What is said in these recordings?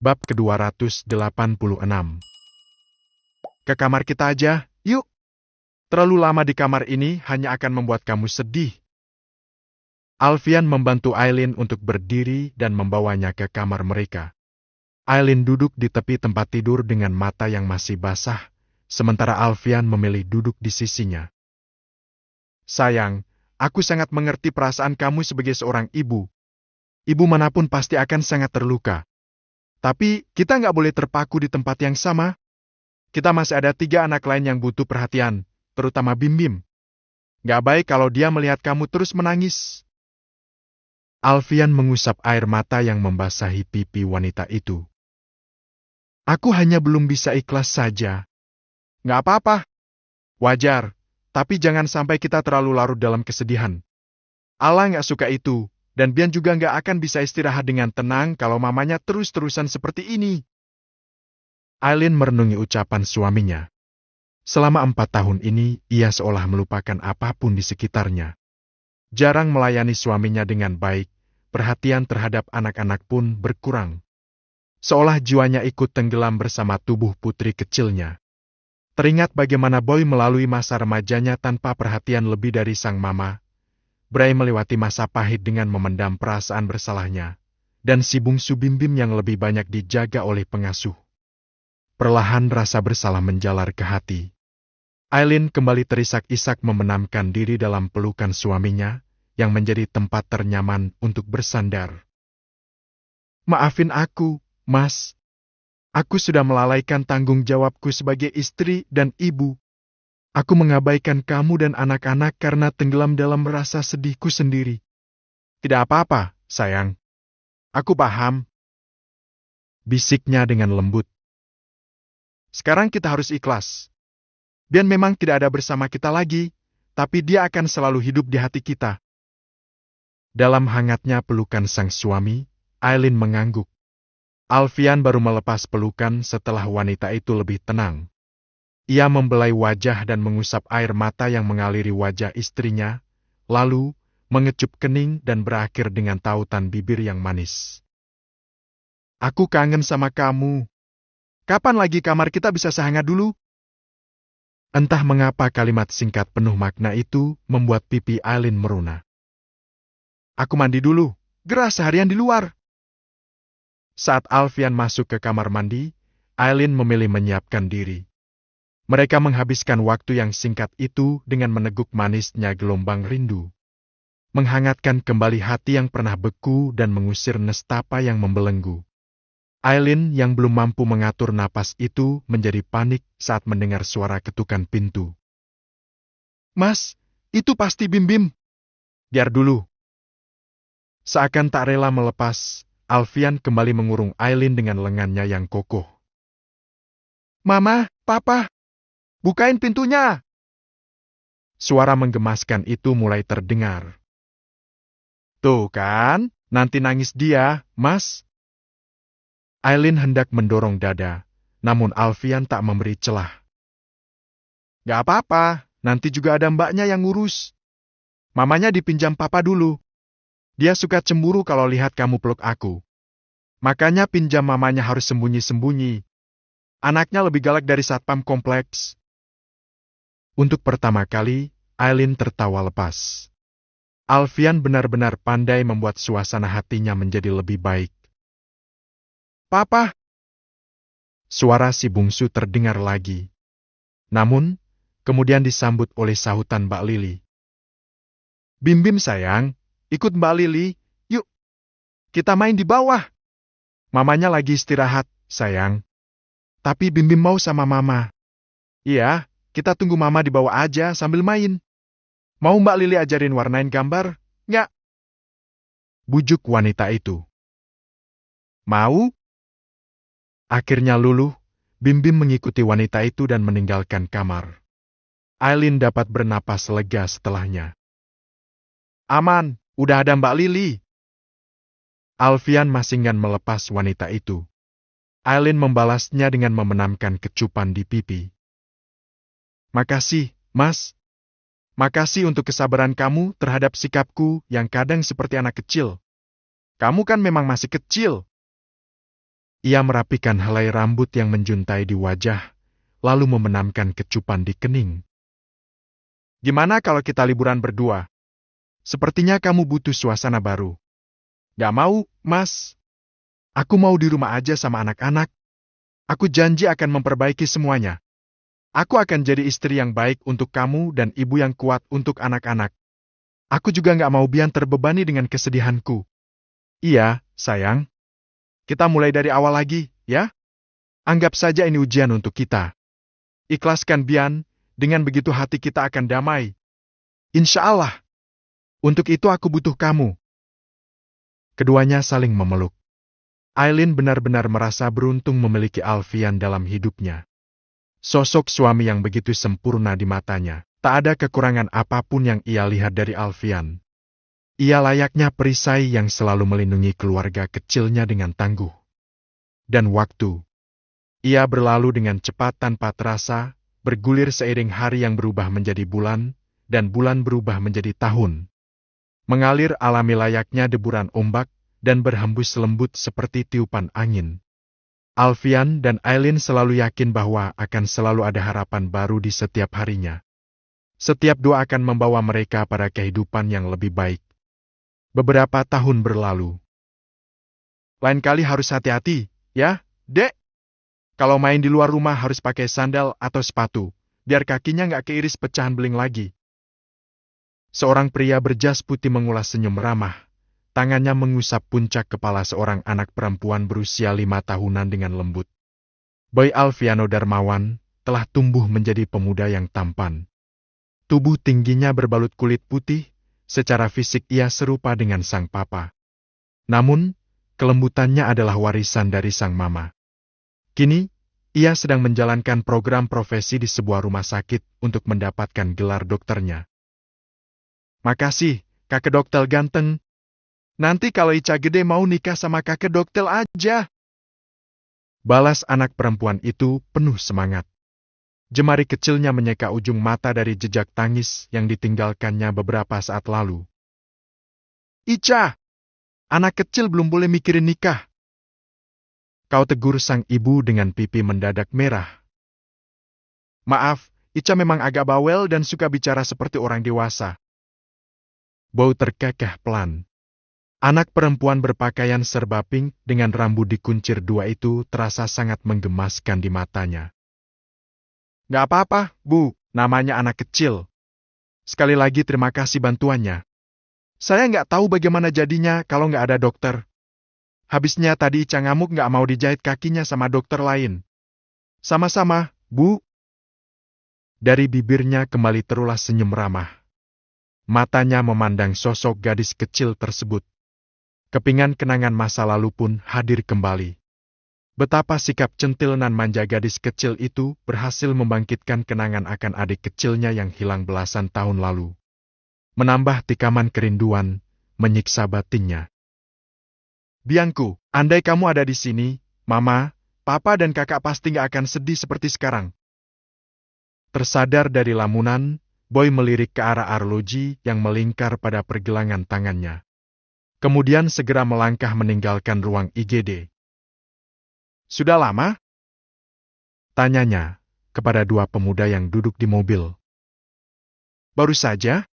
Bab ke-286. Ke kamar kita aja, yuk. Terlalu lama di kamar ini hanya akan membuat kamu sedih. Alfian membantu Aileen untuk berdiri dan membawanya ke kamar mereka. Aileen duduk di tepi tempat tidur dengan mata yang masih basah, sementara Alfian memilih duduk di sisinya. Sayang, aku sangat mengerti perasaan kamu sebagai seorang ibu. Ibu manapun pasti akan sangat terluka. Tapi, kita nggak boleh terpaku di tempat yang sama. Kita masih ada 3 anak lain yang butuh perhatian, terutama Bim Bim. Nggak baik kalau dia melihat kamu terus menangis. Alfian mengusap air mata yang membasahi pipi wanita itu. Aku hanya belum bisa ikhlas saja. Nggak apa-apa. Wajar, tapi jangan sampai kita terlalu larut dalam kesedihan. Allah nggak suka itu. Dan Bian juga nggak akan bisa istirahat dengan tenang kalau mamanya terus-terusan seperti ini. Aileen merenungi ucapan suaminya. Selama 4 tahun ini, ia seolah melupakan apapun di sekitarnya. Jarang melayani suaminya dengan baik, perhatian terhadap anak-anak pun berkurang. Seolah jiwanya ikut tenggelam bersama tubuh putri kecilnya. Teringat bagaimana Boy melalui masa remajanya tanpa perhatian lebih dari sang mama. Bray melewati masa pahit dengan memendam perasaan bersalahnya, dan si bungsu Bim Bim yang lebih banyak dijaga oleh pengasuh. Perlahan rasa bersalah menjalar ke hati. Aileen kembali terisak-isak membenamkan diri dalam pelukan suaminya, yang menjadi tempat ternyaman untuk bersandar. Maafin aku, Mas. Aku sudah melalaikan tanggung jawabku sebagai istri dan ibu. Aku mengabaikan kamu dan anak-anak karena tenggelam dalam rasa sedihku sendiri. Tidak apa-apa, sayang. Aku paham. Bisiknya dengan lembut. Sekarang kita harus ikhlas. Bian memang tidak ada bersama kita lagi, tapi dia akan selalu hidup di hati kita. Dalam hangatnya pelukan sang suami, Aileen mengangguk. Alfian baru melepas pelukan setelah wanita itu lebih tenang. Ia membelai wajah dan mengusap air mata yang mengaliri wajah istrinya, lalu mengecup kening dan berakhir dengan tautan bibir yang manis. Aku kangen sama kamu. Kapan lagi kamar kita bisa sehangat dulu? Entah mengapa kalimat singkat penuh makna itu membuat pipi Aileen meruna. Aku mandi dulu, gerah seharian di luar. Saat Alfian masuk ke kamar mandi, Aileen memilih menyiapkan diri. Mereka menghabiskan waktu yang singkat itu dengan meneguk manisnya gelombang rindu. Menghangatkan kembali hati yang pernah beku dan mengusir nestapa yang membelenggu. Aileen yang belum mampu mengatur napas itu menjadi panik saat mendengar suara ketukan pintu. Mas, itu pasti Bim Bim. Biar dulu. Seakan tak rela melepas, Alfian kembali mengurung Aileen dengan lengannya yang kokoh. Mama, Papa. Bukain pintunya! Suara menggemaskan itu mulai terdengar. Tuh kan, nanti nangis dia, Mas. Aileen hendak mendorong dada, namun Alfian tak memberi celah. Gak apa-apa, nanti juga ada mbaknya yang ngurus. Mamanya dipinjam papa dulu. Dia suka cemburu kalau lihat kamu peluk aku. Makanya pinjam mamanya harus sembunyi-sembunyi. Anaknya lebih galak dari satpam kompleks. Untuk pertama kali, Aileen tertawa lepas. Alfian benar-benar pandai membuat suasana hatinya menjadi lebih baik. Papa! Suara si bungsu terdengar lagi. Namun, kemudian disambut oleh sahutan Mbak Lili. Bim Bim sayang, ikut Mbak Lili, yuk. Kita main di bawah. Mamanya lagi istirahat, sayang. Tapi Bim Bim mau sama mama. Iya. Kita tunggu mama di bawah aja sambil main. Mau Mbak Lili ajarin warnain gambar? Nggak? Bujuk wanita itu. Mau? Akhirnya luluh, Bim Bim mengikuti wanita itu dan meninggalkan kamar. Aileen dapat bernapas lega setelahnya. Aman, udah ada Mbak Lili. Alfian masih enggan melepas wanita itu. Aileen membalasnya dengan membenamkan kecupan di pipi. Makasih, Mas. Makasih untuk kesabaran kamu terhadap sikapku yang kadang seperti anak kecil. Kamu kan memang masih kecil. Ia merapikan helai rambut yang menjuntai di wajah, lalu membenamkan kecupan di kening. Gimana kalau kita liburan berdua? Sepertinya kamu butuh suasana baru. Gak mau, Mas. Aku mau di rumah aja sama anak-anak. Aku janji akan memperbaiki semuanya. Aku akan jadi istri yang baik untuk kamu dan ibu yang kuat untuk anak-anak. Aku juga gak mau Bian terbebani dengan kesedihanku. Iya, sayang. Kita mulai dari awal lagi, ya? Anggap saja ini ujian untuk kita. Ikhlaskan Bian, dengan begitu hati kita akan damai. Insya Allah. Untuk itu aku butuh kamu. Keduanya saling memeluk. Aileen benar-benar merasa beruntung memiliki Alfian dalam hidupnya. Sosok suami yang begitu sempurna di matanya. Tak ada kekurangan apapun yang ia lihat dari Alfian. Ia layaknya perisai yang selalu melindungi keluarga kecilnya dengan tangguh. Dan waktu. Ia berlalu dengan cepat tanpa terasa, bergulir seiring hari yang berubah menjadi bulan, dan bulan berubah menjadi tahun. Mengalir alami layaknya deburan ombak, dan berhembus lembut seperti tiupan angin. Alfian dan Aileen selalu yakin bahwa akan selalu ada harapan baru di setiap harinya. Setiap doa akan membawa mereka pada kehidupan yang lebih baik. Beberapa tahun berlalu. Lain kali harus hati-hati, ya, Dek? Kalau main di luar rumah harus pakai sandal atau sepatu, biar kakinya nggak keiris pecahan beling lagi. Seorang pria berjas putih mengulas senyum ramah. Tangannya mengusap puncak kepala seorang anak perempuan berusia 5 tahunan dengan lembut. Boy Alfiano Darmawan telah tumbuh menjadi pemuda yang tampan. Tubuh tingginya berbalut kulit putih, secara fisik ia serupa dengan sang papa. Namun, kelembutannya adalah warisan dari sang mama. Kini, ia sedang menjalankan program profesi di sebuah rumah sakit untuk mendapatkan gelar dokternya. Makasih, kakek dokter ganteng. Nanti kalau Ica gede mau nikah sama kakek dokter aja. Balas anak perempuan itu penuh semangat. Jemari kecilnya menyeka ujung mata dari jejak tangis yang ditinggalkannya beberapa saat lalu. Ica, anak kecil belum boleh mikirin nikah. Kau tegur sang ibu dengan pipi mendadak merah. Maaf, Ica memang agak bawel dan suka bicara seperti orang dewasa. Bau terkekeh pelan. Anak perempuan berpakaian serba pink dengan rambut dikuncir dua itu terasa sangat menggemaskan di matanya. Gak apa-apa, Bu, namanya anak kecil. Sekali lagi terima kasih bantuannya. Saya nggak tahu bagaimana jadinya kalau nggak ada dokter. Habisnya tadi Ica ngamuk nggak mau dijahit kakinya sama dokter lain. Sama-sama, Bu. Dari bibirnya kembali terulas senyum ramah. Matanya memandang sosok gadis kecil tersebut. Kepingan kenangan masa lalu pun hadir kembali. Betapa sikap centil nan manja gadis kecil itu berhasil membangkitkan kenangan akan adik kecilnya yang hilang belasan tahun lalu. Menambah tikaman kerinduan, menyiksa batinnya. Bianku, andai kamu ada di sini, Mama, Papa dan Kakak pasti gak akan sedih seperti sekarang. Tersadar dari lamunan, Boy melirik ke arah arloji yang melingkar pada pergelangan tangannya. Kemudian segera melangkah meninggalkan ruang IGD. Sudah lama? Tanyanya kepada dua pemuda yang duduk di mobil. Baru saja?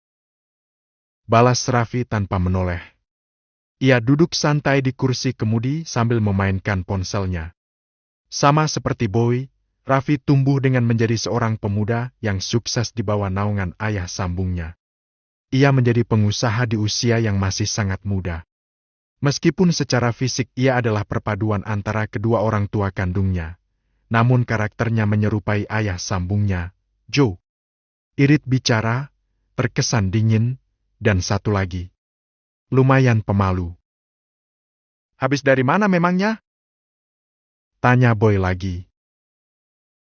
Balas Raffi tanpa menoleh. Ia duduk santai di kursi kemudi sambil memainkan ponselnya. Sama seperti Boy, Raffi tumbuh dengan menjadi seorang pemuda yang sukses di bawah naungan ayah sambungnya. Ia menjadi pengusaha di usia yang masih sangat muda. Meskipun secara fisik ia adalah perpaduan antara kedua orang tua kandungnya, namun karakternya menyerupai ayah sambungnya, Joe. Irit bicara, terkesan dingin, dan satu lagi. Lumayan pemalu. Habis dari mana memangnya? Tanya Boy lagi.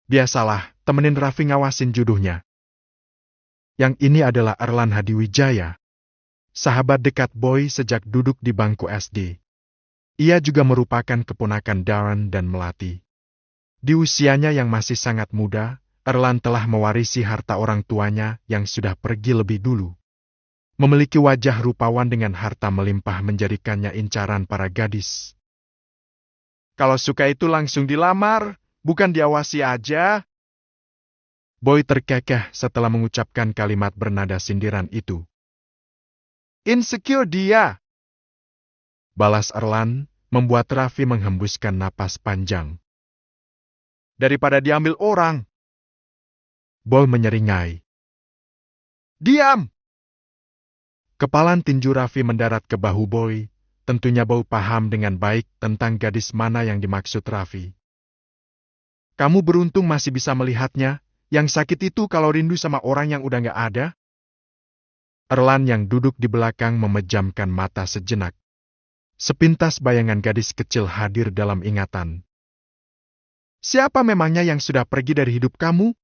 Biasalah, temenin Raffi ngawasin juduhnya. Yang ini adalah Erlan Hadiwijaya. Sahabat dekat Boy sejak duduk di bangku SD. Ia juga merupakan keponakan Darren dan Melati. Di usianya yang masih sangat muda, Erlan telah mewarisi harta orang tuanya yang sudah pergi lebih dulu. Memiliki wajah rupawan dengan harta melimpah menjadikannya incaran para gadis. Kalau suka itu langsung dilamar, bukan diawasi aja. Boy terkekeh setelah mengucapkan kalimat bernada sindiran itu. Insecure dia, balas Erlan, membuat Raffi menghembuskan napas panjang. Daripada diambil orang. Boy menyeringai. Diam! Kepalan tinju Raffi mendarat ke bahu Boy. Tentunya Boy paham dengan baik tentang gadis mana yang dimaksud Raffi. Kamu beruntung masih bisa melihatnya, yang sakit itu kalau rindu sama orang yang udah gak ada. Erlan yang duduk di belakang memejamkan mata sejenak. Sepintas bayangan gadis kecil hadir dalam ingatan. Siapa memangnya yang sudah pergi dari hidup kamu?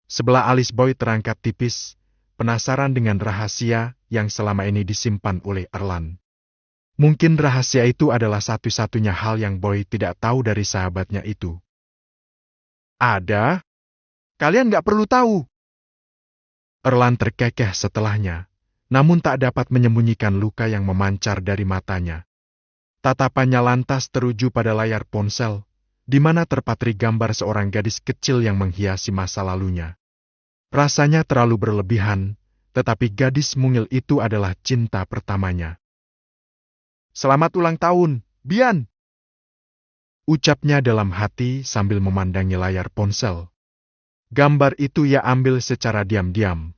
Sebelah alis Boy terangkat tipis, penasaran dengan rahasia yang selama ini disimpan oleh Erlan. Mungkin rahasia itu adalah satu-satunya hal yang Boy tidak tahu dari sahabatnya itu. Ada? Kalian gak perlu tahu. Erlan terkekeh setelahnya, namun tak dapat menyembunyikan luka yang memancar dari matanya. Tatapannya lantas teruju pada layar ponsel, di mana terpatri gambar seorang gadis kecil yang menghiasi masa lalunya. Rasanya terlalu berlebihan, tetapi gadis mungil itu adalah cinta pertamanya. Selamat ulang tahun, Bian! Ucapnya dalam hati sambil memandangi layar ponsel. Gambar itu ia ambil secara diam-diam.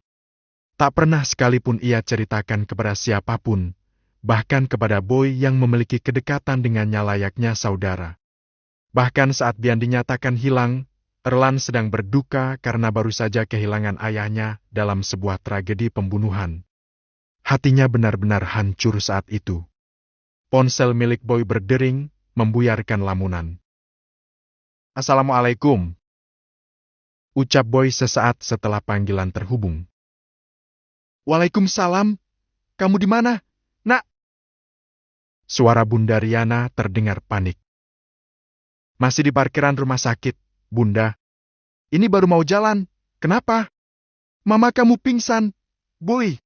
Tak pernah sekalipun ia ceritakan kepada siapapun, bahkan kepada Boy yang memiliki kedekatan dengannya layaknya saudara. Bahkan saat Bian dinyatakan hilang, Erlan sedang berduka karena baru saja kehilangan ayahnya dalam sebuah tragedi pembunuhan. Hatinya benar-benar hancur saat itu. Ponsel milik Boy berdering, membuyarkan lamunan. Assalamualaikum. Ucap Boy sesaat setelah panggilan terhubung. Waalaikumsalam. Kamu di mana, Nak? Suara Bunda Riana terdengar panik. Masih di parkiran rumah sakit, Bunda. Ini baru mau jalan. Kenapa? Mama kamu pingsan. Boy,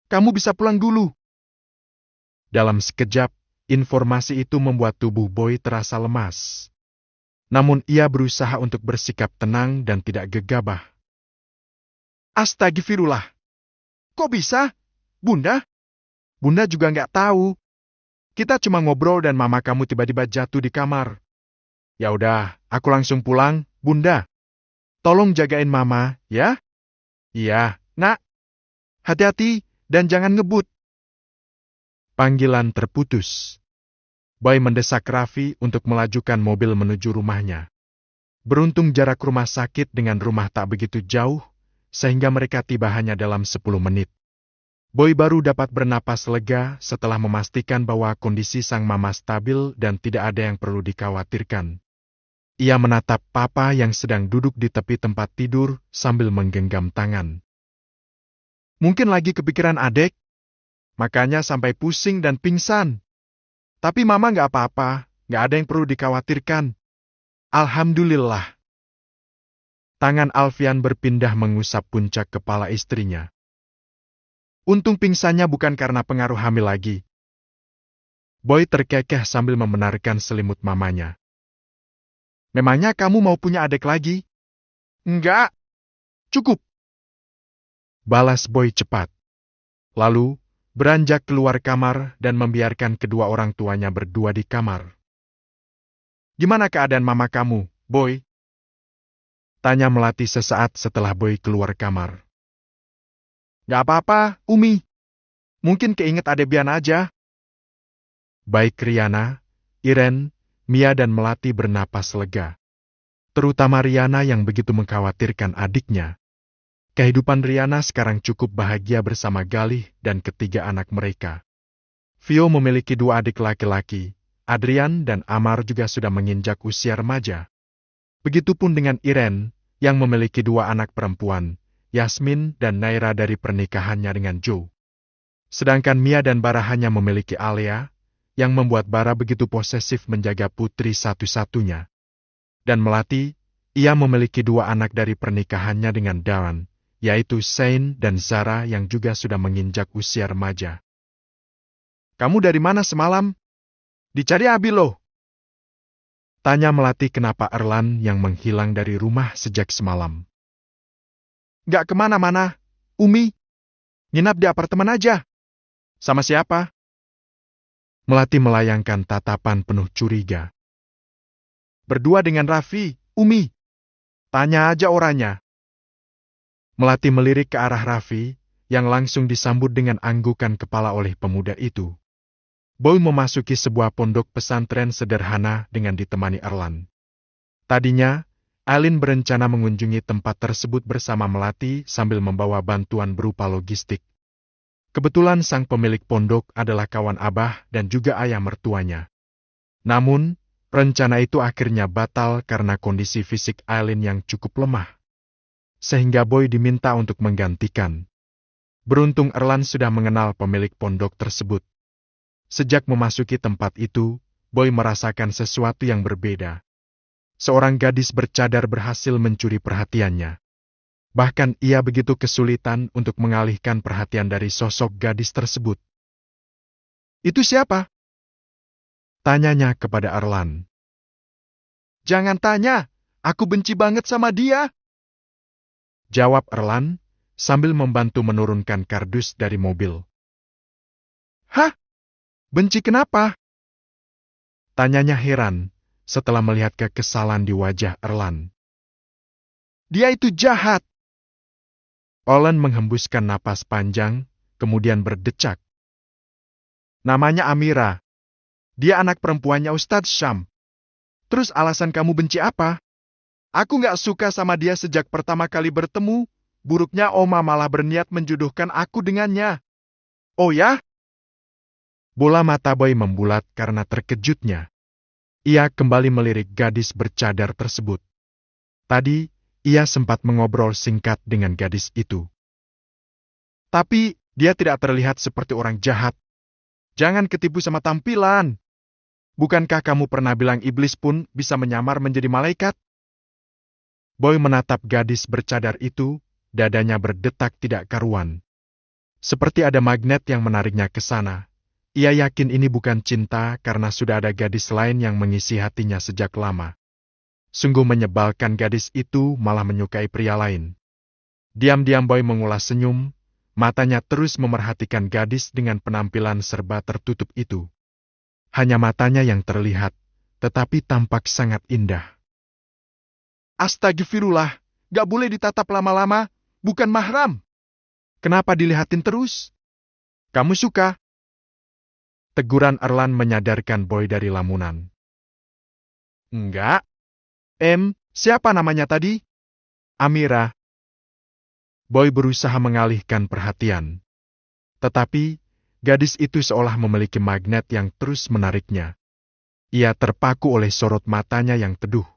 kamu bisa pulang dulu. Dalam sekejap, informasi itu membuat tubuh Boy terasa lemas. Namun ia berusaha untuk bersikap tenang dan tidak gegabah. Astagfirullah. Kok bisa? Bunda? Bunda juga nggak tahu. Kita cuma ngobrol dan mama kamu tiba-tiba jatuh di kamar. Ya udah, aku langsung pulang, Bunda. Tolong jagain mama, ya? Iya, Nak. Hati-hati dan jangan ngebut. Panggilan terputus. Boy mendesak Raffi untuk melajukan mobil menuju rumahnya. Beruntung jarak rumah sakit dengan rumah tak begitu jauh, sehingga mereka tiba hanya dalam 10 menit. Boy baru dapat bernapas lega setelah memastikan bahwa kondisi sang mama stabil dan tidak ada yang perlu dikhawatirkan. Ia menatap papa yang sedang duduk di tepi tempat tidur sambil menggenggam tangan. Mungkin lagi kepikiran adek, makanya sampai pusing dan pingsan. Tapi mama nggak apa-apa, nggak ada yang perlu dikhawatirkan. Alhamdulillah. Tangan Alfian berpindah mengusap puncak kepala istrinya. Untung pingsannya bukan karena pengaruh hamil lagi. Boy terkekeh sambil membenarkan selimut mamanya. Memangnya kamu mau punya adik lagi? Enggak. Cukup. Balas Boy cepat. Lalu, beranjak keluar kamar dan membiarkan kedua orang tuanya berdua di kamar. Gimana keadaan mama kamu, Boy? Tanya Melati sesaat setelah Boy keluar kamar. Gak apa-apa, Umi. Mungkin keinget adek Bian aja. Baik Riana, Iren, Mia dan Melati bernapas lega. Terutama Riana yang begitu mengkhawatirkan adiknya. Kehidupan Riana sekarang cukup bahagia bersama Galih dan ketiga anak mereka. Vio memiliki 2 adik laki-laki, Adrian dan Amar juga sudah menginjak usia remaja. Begitupun dengan Iren, yang memiliki 2 anak perempuan, Yasmin dan Naira dari pernikahannya dengan Joe. Sedangkan Mia dan Bara hanya memiliki Alia, yang membuat Bara begitu posesif menjaga putri satu-satunya. Dan Melati, ia memiliki 2 anak dari pernikahannya dengan Darren, yaitu Shane dan Zara yang juga sudah menginjak usia remaja. Kamu dari mana semalam? Dicari Abi loh. Tanya Melati kenapa Erlan yang menghilang dari rumah sejak semalam. Gak kemana-mana, Umi. Nginap di apartemen aja. Sama siapa? Melati melayangkan tatapan penuh curiga. Berdua dengan Raffi, Umi. Tanya aja orangnya. Melati melirik ke arah Raffi, yang langsung disambut dengan anggukan kepala oleh pemuda itu. Boy memasuki sebuah pondok pesantren sederhana dengan ditemani Erlan. Tadinya, Alin berencana mengunjungi tempat tersebut bersama Melati sambil membawa bantuan berupa logistik. Kebetulan sang pemilik pondok adalah kawan Abah dan juga ayah mertuanya. Namun, rencana itu akhirnya batal karena kondisi fisik Alin yang cukup lemah. Sehingga Boy diminta untuk menggantikan. Beruntung Erlan sudah mengenal pemilik pondok tersebut. Sejak memasuki tempat itu, Boy merasakan sesuatu yang berbeda. Seorang gadis bercadar berhasil mencuri perhatiannya. Bahkan ia begitu kesulitan untuk mengalihkan perhatian dari sosok gadis tersebut. Itu siapa? Tanyanya kepada Erlan. Jangan tanya, aku benci banget sama dia. Jawab Erlan, sambil membantu menurunkan kardus dari mobil. Hah? Benci kenapa? Tanyanya heran, setelah melihat kekesalan di wajah Erlan. Dia itu jahat. Erlan menghembuskan napas panjang, kemudian berdecak. Namanya Amira. Dia anak perempuannya Ustadz Syam. Terus alasan kamu benci apa? Aku gak suka sama dia sejak pertama kali bertemu. Buruknya Oma malah berniat menjodohkan aku dengannya. Oh ya? Bola mata Boy membulat karena terkejutnya. Ia kembali melirik gadis bercadar tersebut. Tadi, ia sempat mengobrol singkat dengan gadis itu. Tapi, dia tidak terlihat seperti orang jahat. Jangan ketipu sama tampilan. Bukankah kamu pernah bilang iblis pun bisa menyamar menjadi malaikat? Boy menatap gadis bercadar itu, dadanya berdetak tidak karuan. Seperti ada magnet yang menariknya ke sana. Ia yakin ini bukan cinta karena sudah ada gadis lain yang mengisi hatinya sejak lama. Sungguh menyebalkan gadis itu malah menyukai pria lain. Diam-diam Boy mengulas senyum, matanya terus memerhatikan gadis dengan penampilan serba tertutup itu. Hanya matanya yang terlihat, tetapi tampak sangat indah. Astagfirullah, gak boleh ditatap lama-lama, bukan mahram. Kenapa dilihatin terus? Kamu suka? Teguran Erlan menyadarkan Boy dari lamunan. Enggak. Siapa namanya tadi? Amira. Boy berusaha mengalihkan perhatian. Tetapi, gadis itu seolah memiliki magnet yang terus menariknya. Ia terpaku oleh sorot matanya yang teduh.